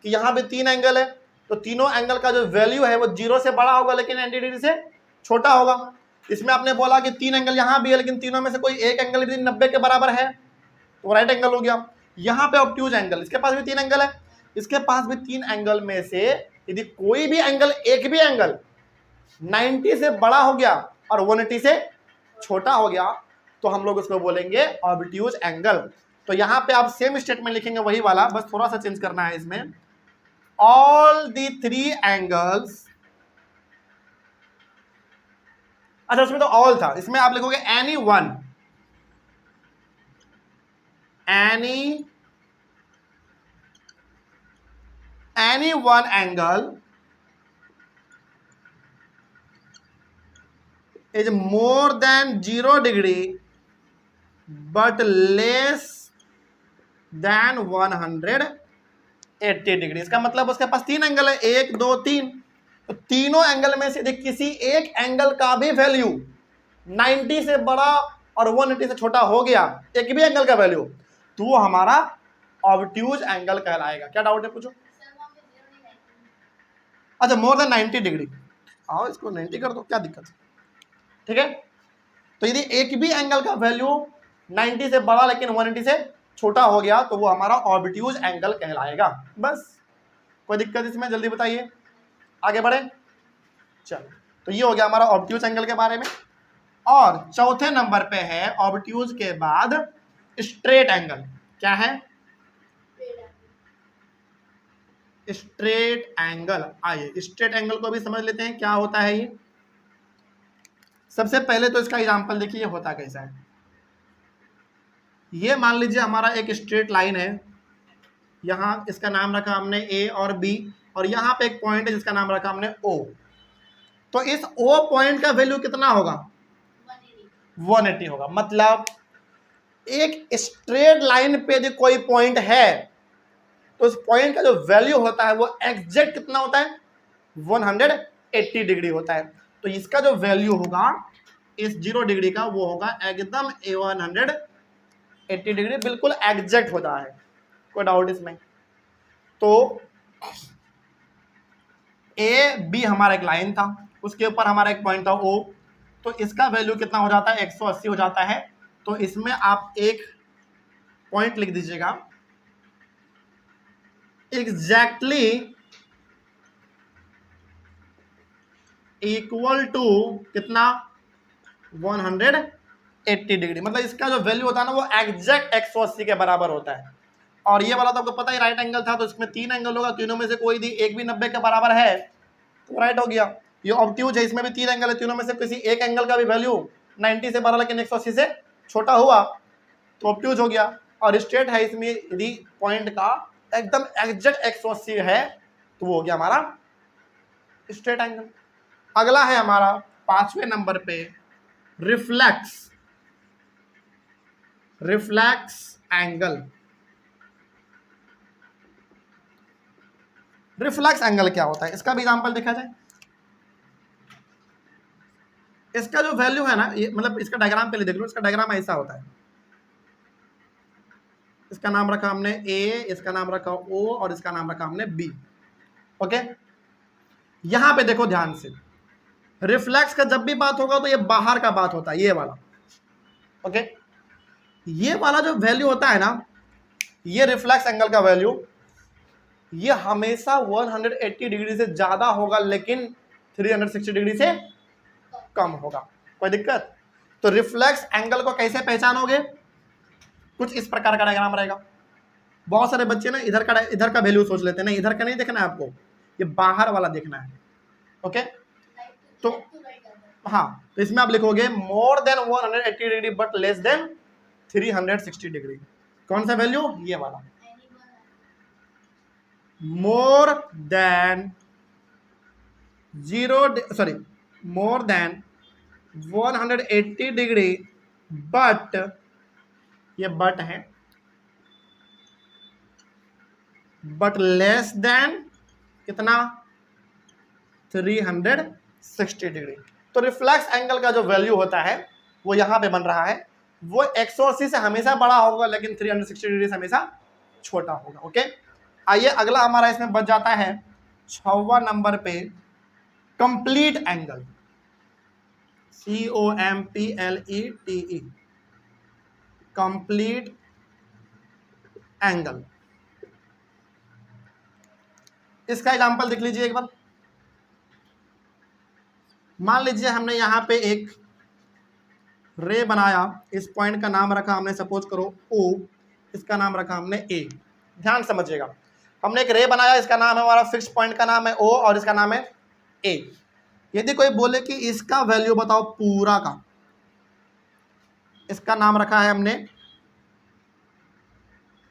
कि यहां भी 3 एंगल है, तो तीनों एंगल का जो वैल्यू है वो 0 से बड़ा होगा लेकिन 90 डिग्री से छोटा होगा। इसमें आपने बोला कि 3 एंगल यहां भी है लेकिन तीनों में से कोई एक एंगल भी 90 के बराबर है तो राइट एंगल हो गया। यहाँ पे ऑब्ट्यूज एंगल, इसके पास भी 3 एंगल है, इसके पास भी 3 एंगल में से यदि कोई भी एंगल, एक भी एंगल 90 से बड़ा हो गया और 180 से छोटा हो गया तो हम लोग उसको बोलेंगे ऑब्ट्यूज एंगल। तो यहाँ पे आप सेम स्टेटमेंट लिखेंगे वही वाला, बस थोड़ा सा चेंज करना है इसमें। ऑल दी 3 एंगल्स, अच्छा उसमें तो ऑल था, इसमें आप लिखोगे any one, any one angle is more than 0 degree but less than 180 degree. इसका मतलब उसके पास 3 एंगल है, 1 2 3। तो तीनों एंगल में से यदि किसी एक एंगल का भी वैल्यू 90 से बड़ा और 180 से छोटा हो गया, एक भी एंगल का वैल्यू, तो वो हमारा ऑब्ट्यूज एंगल कहलाएगा। क्या डाउट है पूछो। सर वहाँ पे 0 नहीं है। अच्छा, मोर देन 90 डिग्री, आओ इसको 90 कर दो, क्या दिक्कत है। ठीक है, तो यदि एक भी एंगल का वैल्यू 90 से बड़ा लेकिन 180 से छोटा हो गया तो वो हमारा ऑब्ट्यूज एंगल कहलाएगा। बस, कोई दिक्कत इसमें, जल्दी बताइए, आगे बढ़े। चलो, तो ये हो गया हमारा ऑब्ट्यूज एंगल के बारे में। और चौथे नंबर पे है ऑब्ट्यूज के बाद स्ट्रेट एंगल। क्या है? Straight angle. आइए स्ट्रेट एंगल को भी समझ लेते हैं क्या होता है ये। सबसे पहले तो इसका एग्जांपल देखिए होता कैसा है। ये मान लीजिए हमारा एक स्ट्रेट लाइन है, यहाँ इसका नाम रखा हमने ए और बी, और यहाँ पे एक पॉइंट है जिसका नाम रखा हमने ओ। तो इस ओ पॉइंट का वैल्यू कितना होगा? 180 होगा। मतलब एक स्ट्रेट लाइन पे यदि कोई पॉइंट है तो उस पॉइंट का जो वैल्यू होता है वो एग्जैक्ट कितना होता है? 180 डिग्री होता है। तो इसका जो वैल्यू होगा इस 0 डिग्री का वो होगा एकदम 180 डिग्री, बिल्कुल एग्जैक्ट होता है। कोई डाउट इसमें? तो ए बी हमारा एक लाइन था, उसके ऊपर हमारा एक पॉइंट था ओ, तो इसका वैल्यू कितना हो जाता है? 180 हो जाता है। तो इसमें आप एक पॉइंट लिख दीजिएगा, एग्जैक्टली इक्वल टू कितना? 180 डिग्री। मतलब इसका जो वैल्यू होता है ना वो एग्जैक्ट 180 के बराबर होता है। और ये वाला तो आपको पता ही राइट एंगल था, तो इसमें 3 एंगल होगा, तीनों में से कोई भी एक भी 90 के बराबर है तो राइट हो गया। ये ऑब्ट्यूज है, इसमें भी 3 एंगल है, तीनों में से किसी एक एंगल का भी वैल्यू 90 से बड़ा लेकिन 180 से छोटा हुआ तो ऑब्ट्यूज हो गया। और स्ट्रेट है, इसमें यदि पॉइंट का एकदम एग्जैक्ट 180 है तो वो हो गया हमारा स्ट्रेट एंगल। अगला है हमारा 5वें नंबर पे रिफ्लेक्स एंगल। रिफ्लेक्स एंगल क्या होता है इसका भी एग्जांपल देखा जाए। इसका जो वैल्यू है ना, ये मतलब इसका डायग्राम पहले देख लो। इसका डायग्राम ऐसा होता है, इसका नाम रखा हमने ए, इसका नाम रखा ओ और इसका नाम रखा हमने बी। ओके, यहां पे देखो ध्यान से, रिफ्लेक्स का जब भी बात होगा तो ये बाहर का बात होता है, ये वाला। ओके, ये वाला जो वैल्यू होता है ना, ये रिफ्लेक्स एंगल का वैल्यू, ये हमेशा 180 डिग्री से ज्यादा होगा लेकिन 360 डिग्री से कम होगा। कोई दिक्कत? तो रिफ्लेक्स एंगल को कैसे पहचानोगे? कुछ इस प्रकार का डायग्राम रहेगा। बहुत सारे बच्चे ना इधर का वैल्यू सोच लेते हैं, नहीं इधर का नहीं देखना है आपको, ये बाहर वाला देखना है। ओके, तो हाँ, तो इसमें आप लिखोगे more than 180 degree but less then 360 degree. कौन सा वैल्यू? ये वाला, more than more than 180 degree but, ये बट है, बट लेस देन कितना? 360 डिग्री। तो रिफ्लेक्स एंगल का जो वैल्यू होता है वो यहां पे बन रहा है, वो 180 से हमेशा बड़ा होगा लेकिन 360 डिग्री से हमेशा छोटा होगा। ओके, आइए अगला हमारा इसमें बच जाता है 6वां नंबर पे complete angle, COMPLETE, complete angle. इसका एग्जांपल देख लीजिए एक बार। मान लीजिए हमने यहां पे एक रे बनाया, इस पॉइंट का नाम रखा हमने सपोज करो O, इसका नाम रखा हमने A। ध्यान समझिएगा, हमने एक रे बनाया, इसका नाम है हमारा फिक्स पॉइंट का नाम है O और इसका नाम है A। यदि कोई बोले कि इसका वैल्यू बताओ पूरा का, इसका नाम रखा है हमने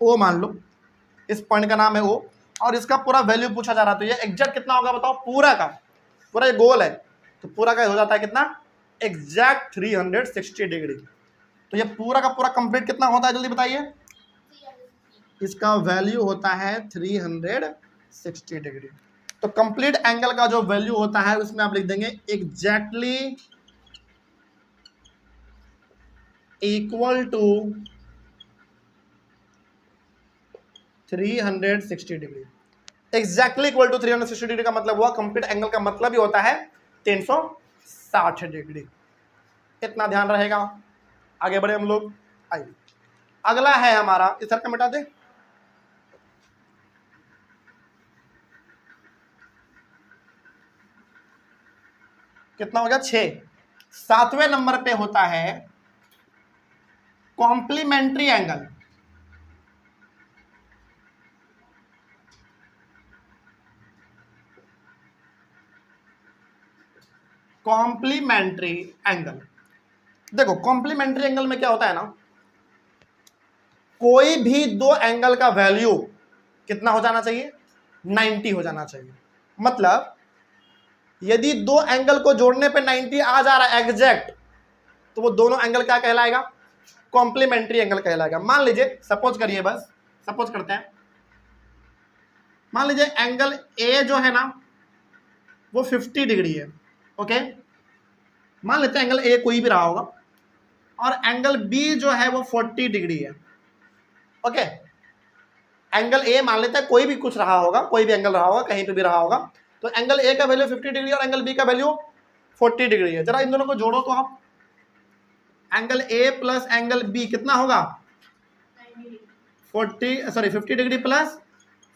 O, मान लो इस पॉइंट का नाम है O और इसका पूरा वैल्यू पूछा जा रहा है, तो ये एग्जैक्ट कितना होगा बताओ? पूरा का पूरा, ये गोल है तो पूरा का हो जाता है कितना? Exact 360 degree. तो ये पूरा का पूरा कंप्लीट कितना होता है जल्दी बताइए? इसका वैल्यू होता है 360 डिग्री। तो कंप्लीट एंगल का जो वैल्यू होता है उसमें आप लिख देंगे exactly equal to 360 degree. Exactly equal to 360 degree का मतलब हुआ कंप्लीट एंगल का मतलब ही होता है 360 डिग्री। इतना ध्यान रहेगा। आगे बढ़े हम लोग। आइए अगला है हमारा, इस तरह का मिटा दे। कितना हो गया? 6। 7वें नंबर पे होता है कॉम्प्लीमेंट्री एंगल। कॉम्प्लीमेंट्री एंगल, देखो कॉम्प्लीमेंट्री एंगल में क्या होता है ना, कोई भी दो एंगल का वैल्यू कितना हो जाना चाहिए? 90 हो जाना चाहिए। मतलब यदि दो एंगल को जोड़ने पे 90 आ जा रहा है एग्जैक्ट, तो वो दोनों एंगल क्या कहलाएगा? कॉम्प्लीमेंट्री एंगल कहलाएगा। मान लीजिए, सपोज करिए, बस सपोज करते हैं, मान लीजिए एंगल ए जो है ना वो 50 डिग्री है। ओके, मान लेते हैं एंगल ए कोई भी रहा होगा, और एंगल बी जो है वो 40 डिग्री है। ओके, एंगल ए मान लेते हैं कोई भी कुछ रहा होगा, कोई भी एंगल रहा होगा, कहीं पे भी रहा होगा, तो एंगल ए का वैल्यू 50 डिग्री और एंगल बी का वैल्यू 40 डिग्री है। जरा इन दोनों को जोड़ो तो आप, angle A plus angle B कितना होगा? 50 डिग्री प्लस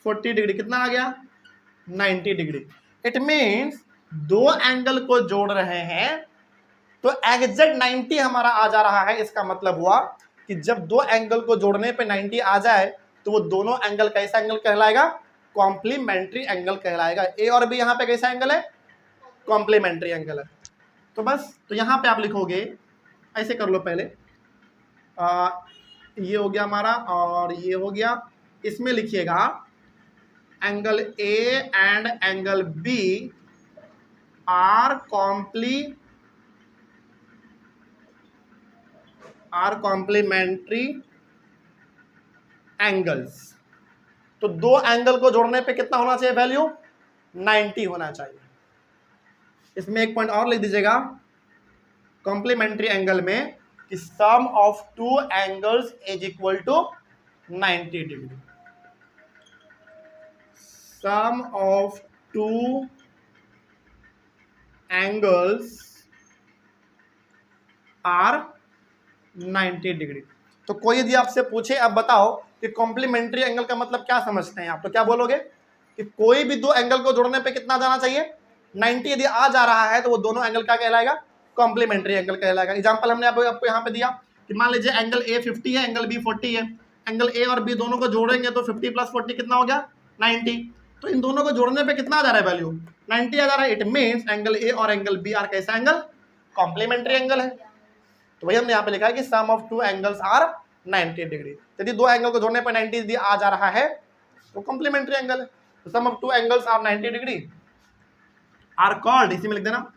40 डिग्री कितना आ गया? 90 डिग्री। इट मीन्स दो एंगल को जोड़ रहे हैं तो एग्जैक्ट 90 हमारा आ जा रहा है। इसका मतलब हुआ कि जब दो एंगल को जोड़ने पे 90 आ जाए तो वो दोनों एंगल कैसा एंगल कहलाएगा? कॉम्प्लीमेंट्री एंगल कहलाएगा। ए और बी यहाँ पे कैसा एंगल है? कॉम्प्लीमेंट्री एंगल है। तो बस, तो यहाँ पे आप लिखोगे, ऐसे कर लो पहले, ये हो गया हमारा और ये हो गया। इसमें लिखिएगा angle A and angle B are complementary angles. तो दो एंगल को जोड़ने पे कितना होना चाहिए वैल्यू? 90 होना चाहिए। इसमें एक पॉइंट और लिख दीजिएगा कॉम्प्लीमेंट्री एंगल में कि sum of two angles is equal to 90 degree. Sum of two angles are 90 degree. तो कोई यदि आपसे पूछे अब बताओ कि कॉम्प्लीमेंट्री एंगल का मतलब क्या समझते हैं आप, तो क्या बोलोगे? कि कोई भी दो एंगल को जोड़ने पे कितना जाना चाहिए? 90 यदि आ जा रहा है तो वो दोनों एंगल क्या कहलाएगा? कॉम्प्लीमेंट्री एंगल कहलाएगा। एग्जांपल हमने आपको यहाँ पे दिया कि मान लीजिए एंगल ए 50 है, एंगल बी 40 है। एंगल ए और बी दोनों को जोड़ेंगे तो 50 प्लस 40 कितना हो गया? 90। तो इन दोनों को जोड़ने पे कितना आ जा रहा है वैल्यू? 90 आ जा रहा है। इट मीन्स एंगल ए और एंगल बी आर कैसा एंगल? कॉम्प्लीमेंट्री एंगल है। तो वही हमने यहाँ पे लिखा है कि sum of two angles are 90 degree. यदि दो एंगल को जोड़ने पर 90 डिग्री आ जा रहा है तो कॉम्प्लीमेंट्री एंगल है। तो sum of two angles are 90 degree are called, इसी में लिख देना,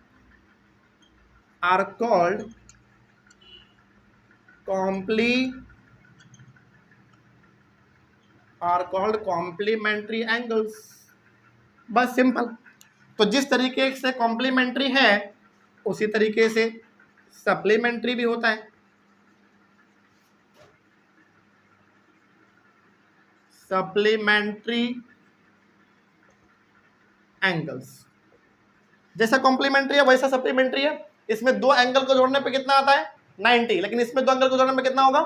आर कॉल्ड कॉम्प्लीमेंट्री एंगल्स। बस सिंपल। तो जिस तरीके से कॉम्प्लीमेंट्री है उसी तरीके से सप्लीमेंट्री भी होता है। सप्लीमेंट्री एंगल्स जैसा कॉम्प्लीमेंट्री है वैसा सप्लीमेंट्री है। इसमें दो एंगल को जोड़ने पे कितना आता है? 90, लेकिन इसमें दो एंगल को जोड़ने पे कितना होगा?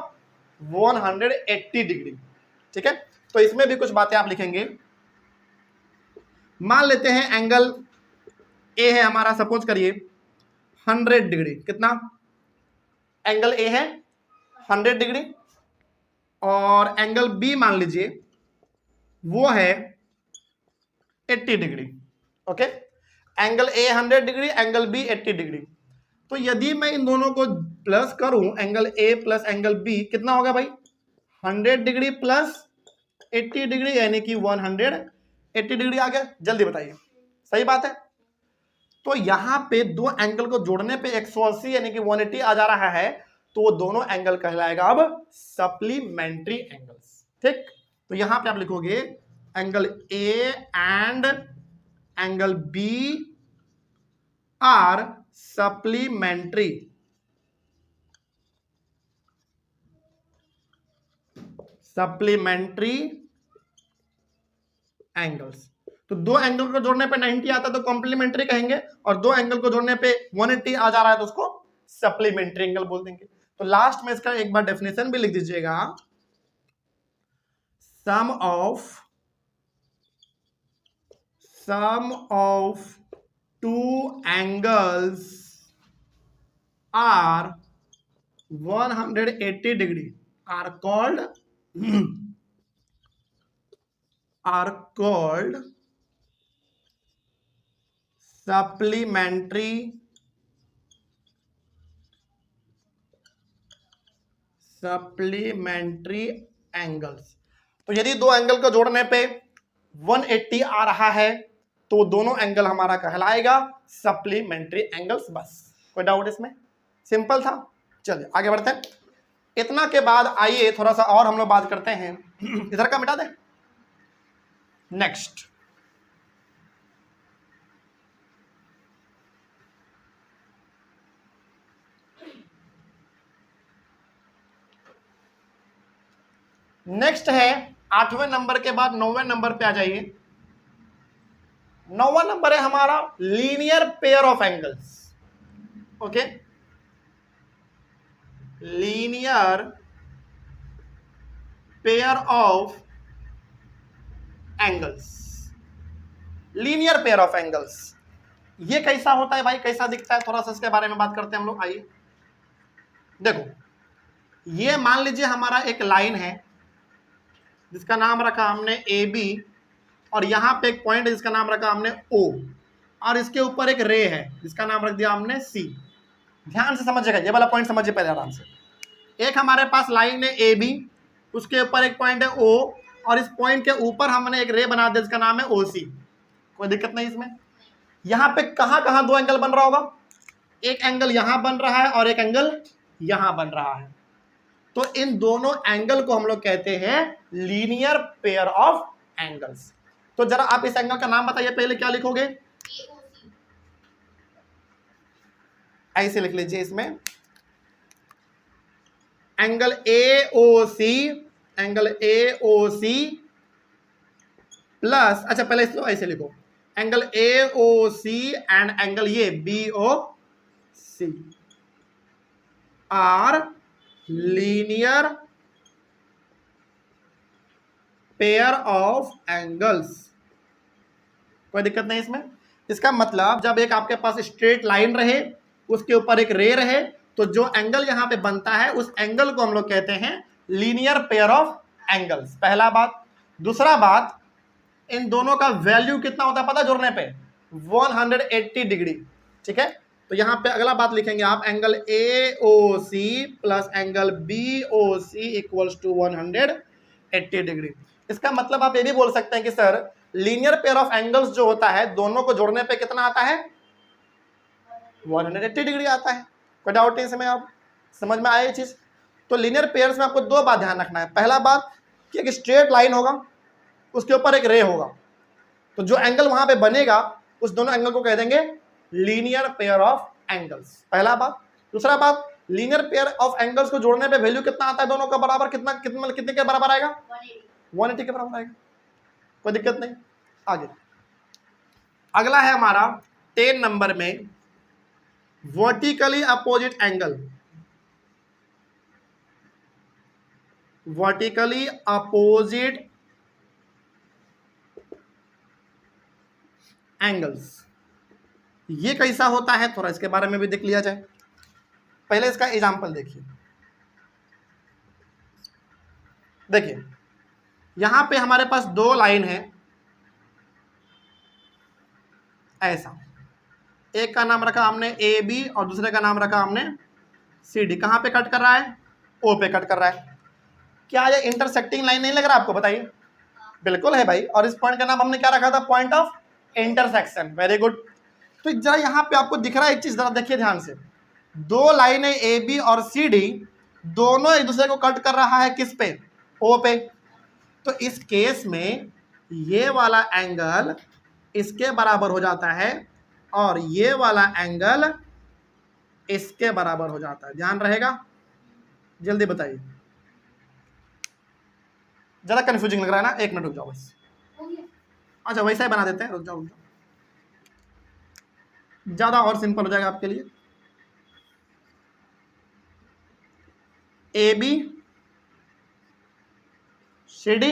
180 डिग्री। ठीक है, तो इसमें भी कुछ बातें आप लिखेंगे। मान लेते हैं एंगल ए है हमारा, सपोज करिए 100 डिग्री। कितना? एंगल ए है 100 डिग्री और एंगल बी मान लीजिए वो है 80 degree. Okay, angle A 100 degree, angle B 80 degree. तो यदि मैं इन दोनों को प्लस करूं, angle A plus angle B कितना होगा भाई? 100 डिग्री प्लस 80 डिग्री यानी कि 180 डिग्री आ गया। जल्दी बताइए, सही बात है। तो यहां पे दो एंगल को जोड़ने पे 180 यानी कि 180 आ जा रहा है, तो वो दोनों एंगल कहलाएगा अब सप्लीमेंट्री एंगल्स। ठीक, तो यहां पे आप लिखोगे angle A and angle B are supplementary angles. तो दो एंगल को जोड़ने पे 90 आता है तो कॉम्प्लीमेंट्री कहेंगे, और दो एंगल को जोड़ने पे 180 आ जा रहा है तो उसको सप्लीमेंट्री एंगल बोल देंगे। तो लास्ट में इसका एक बार डेफिनेशन भी लिख दीजिएगा, sum of two angles are 180 degree are called supplementary angles. तो यदि दो एंगल को जोड़ने पे 180 आ रहा है तो दोनों एंगल हमारा कहलाएगा सप्लीमेंट्री एंगल्स। बस, कोई डाउट इसमें? सिंपल था। चलिए आगे बढ़ते हैं। इतना के बाद आइए थोड़ा सा और हम लोग बात करते हैं। इधर का मिटा दें। नेक्स्ट, है 8वें नंबर के बाद 9वें नंबर पे आ जाइए। 9वां नंबर है हमारा linear pair of angles. Okay, linear pair of angles. Linear pair of angles ये कैसा होता है भाई, कैसा दिखता है, थोड़ा सा इसके बारे में बात करते हैं हम लोग। आइए देखो, ये मान लीजिए हमारा एक लाइन है जिसका नाम रखा हमने ए बी, और यहां पे एक पॉइंट है जिसका नाम रखा हमने ओ, और इसके ऊपर एक रे है जिसका नाम रख दिया हमने सी। ध्यान से समझिएगा, ये वाला पॉइंट समझिए पहले आराम से। एक हमारे पास लाइन है ए बी, उसके ऊपर एक पॉइंट है ओ, और इस पॉइंट के ऊपर हमने एक रे बना दिया जिसका नाम है ओ सी। कोई दिक्कत नहीं इसमें। यहां पे कहां कहां दो एंगल बन रहा होगा? एक एंगल यहां बन रहा है और एक एंगल यहां बन रहा है। तो इन दोनों एंगल को हम लोग कहते हैं लीनियर पेयर ऑफ एंगल्स। तो जरा आप इस एंगल का नाम बताइए पहले, क्या लिखोगे? ऐसे लिख लीजिए इसमें, angle A O C, angle A O C plus, अच्छा पहले इसको ऐसे लिखो, angle A O C and angle ये B O C are linear pair of angles. कोई दिक्कत नहीं इसमें। इसका मतलब जब एक आपके पास स्ट्रेट लाइन रहे, उसके ऊपर एक रे रहे, तो जो एंगल यहां पे बनता है उस एंगल को हम लोग कहते हैं लीनियर पेयर ऑफ एंगल्स। पहला बात। दूसरा बात, इन दोनों का वैल्यू कितना होता है पता जोड़ने पे? 180 डिग्री। ठीक है, तो यहां पे अगला बात लिखेंगे आप, angle A O C plus angle B O C equals to 180 degree. इसका मतलब आप ये भी बोल सकते हैं कि sir linear pair of angles जो होता है दोनों को जोड़ने पे कितना आता है? 180 डिग्री आता है। कोई डाउट नहीं इसमें? आप समझ में आया ये चीज? तो लीनियर पेयर्स में आपको दो बात ध्यान रखना है। पहला बात कि एक स्ट्रेट लाइन होगा, उसके ऊपर एक रे होगा, तो जो एंगल वहां पे बनेगा उस दोनों एंगल को कह देंगे लीनियर पेयर ऑफ एंगल्स। पहला बात। दूसरा बात, लीनियर पेयर ऑफ एंगल्स को जोड़ने पे वैल्यू कितना आता है दोनों का बराबर? कितने के बराबर आएगा? 180 के बराबर आएगा। कोई दिक्कत नहीं। आगे अगला है हमारा 10 नंबर में vertically opposite angle. Vertically opposite angles ये कैसा होता है, थोड़ा इसके बारे में भी देख लिया जाए। पहले इसका एग्जांपल देखिए। देखिए यहां पे हमारे पास दो लाइन है ऐसा, एक का नाम रखा हमने ए बी और दूसरे का नाम रखा हमने सी डी। कहां पे कट कर रहा है? ओ पे कट कर रहा है। क्या ये इंटरसेक्टिंग लाइन नहीं लग रहा आपको? बताइए। बिल्कुल है भाई। और इस पॉइंट का नाम हमने क्या रखा था? Point of intersection. Very good. तो जरा यहां पे आपको दिख रहा है एक चीज, जरा देखिए ध्यान से। दो लाइनें ए बी और सी डी दोनों एक दूसरे को कट कर रहा है किस पे? ओ पे। तो इस केस में ये वाला एंगल इसके बराबर हो जाता है और ये वाला एंगल इसके बराबर हो जाता है। ध्यान रहेगा, जल्दी बताइए। ज्यादा कंफ्यूजिंग लग रहा है ना, एक मिनट रुक जाओ बस। हो गया। अच्छा वैसा ही बना देते हैं, रुक जाओ, ज्यादा और सिंपल हो जाएगा आपके लिए। ए बी सी डी,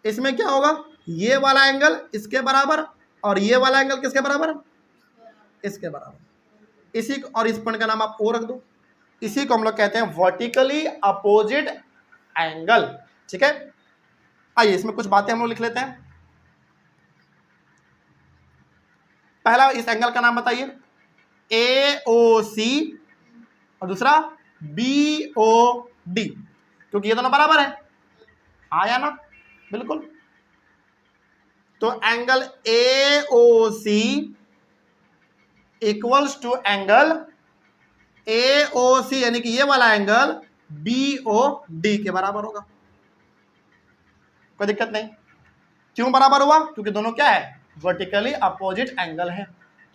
इसमें क्या होगा, ये वाला एंगल इसके बराबर और ये वाला एंगल किसके बराबर, इसके बराबर। इसी और इस पॉइंट का नाम आप ओ रख दो। इसी को हम लोग कहते हैं वर्टिकली अपोजिट एंगल। ठीक है, आइए इसमें कुछ बातें हम लोग लिख लेते हैं। पहला इस एंगल का नाम बताइए, ए ओ सी, और दूसरा बी ओ डी, क्योंकि ये दोनों बराबर है, आया ना, बिल्कुल। तो angle A O C equals to angle A O C, यानी कि ये वाला एंगल बी ओ डी के बराबर होगा। कोई दिक्कत नहीं। क्यों बराबर हुआ, क्योंकि दोनों क्या है, वर्टिकली अपोजिट एंगल है।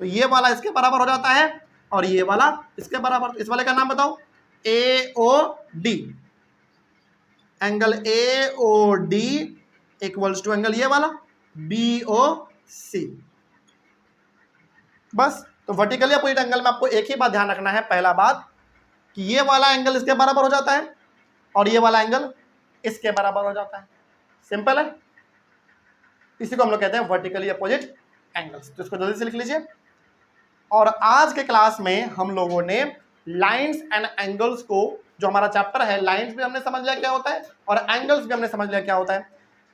तो ये वाला इसके बराबर हो जाता है और ये वाला इसके बराबर। इस वाले का नाम बताओ, A O D. Angle A O D equals to angle ये वाला बी ओ सी। बस। तो वर्टिकली अपोजिट एंगल में आपको एक ही बात ध्यान रखना है, पहला बात कि ये वाला एंगल इसके बराबर हो जाता है और ये वाला एंगल इसके बराबर हो जाता है। सिंपल है, इसी को हम लोग कहते हैं वर्टिकली अपोजिट एंगल्स। तो इसको जल्दी से लिख लीजिए। और आज के क्लास में हम लोगों ने लाइंस एंड एंगल्स को, जो हमारा चैप्टर है, लाइंस भी हमने समझ लिया क्या होता है और एंगल्स भी हमने समझ लिया क्या होता है।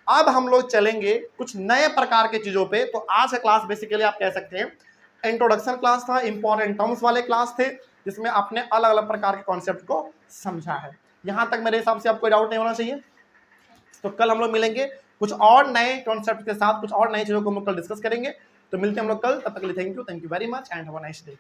अब हम लोग चलेंगे कुछ नए प्रकार के चीजों पे। तो आज का क्लास बेसिकली आप कह सकते हैं इंट्रोडक्शन क्लास था, इंपॉर्टेंट टर्म्स वाले क्लास थे, जिसमें आपने अलग अलग प्रकार के कॉन्सेप्ट को समझा है। यहां तक मेरे हिसाब से आपको डाउट नहीं होना चाहिए। तो कल हम लोग मिलेंगे कुछ और नए कॉन्सेप्ट के साथ, कुछ और नई चीजों को हम लोग कल डिस्कस करेंगे। तो मिलते हैं हम लोग कल, तब तक के लिए thank you very much and have a nice day.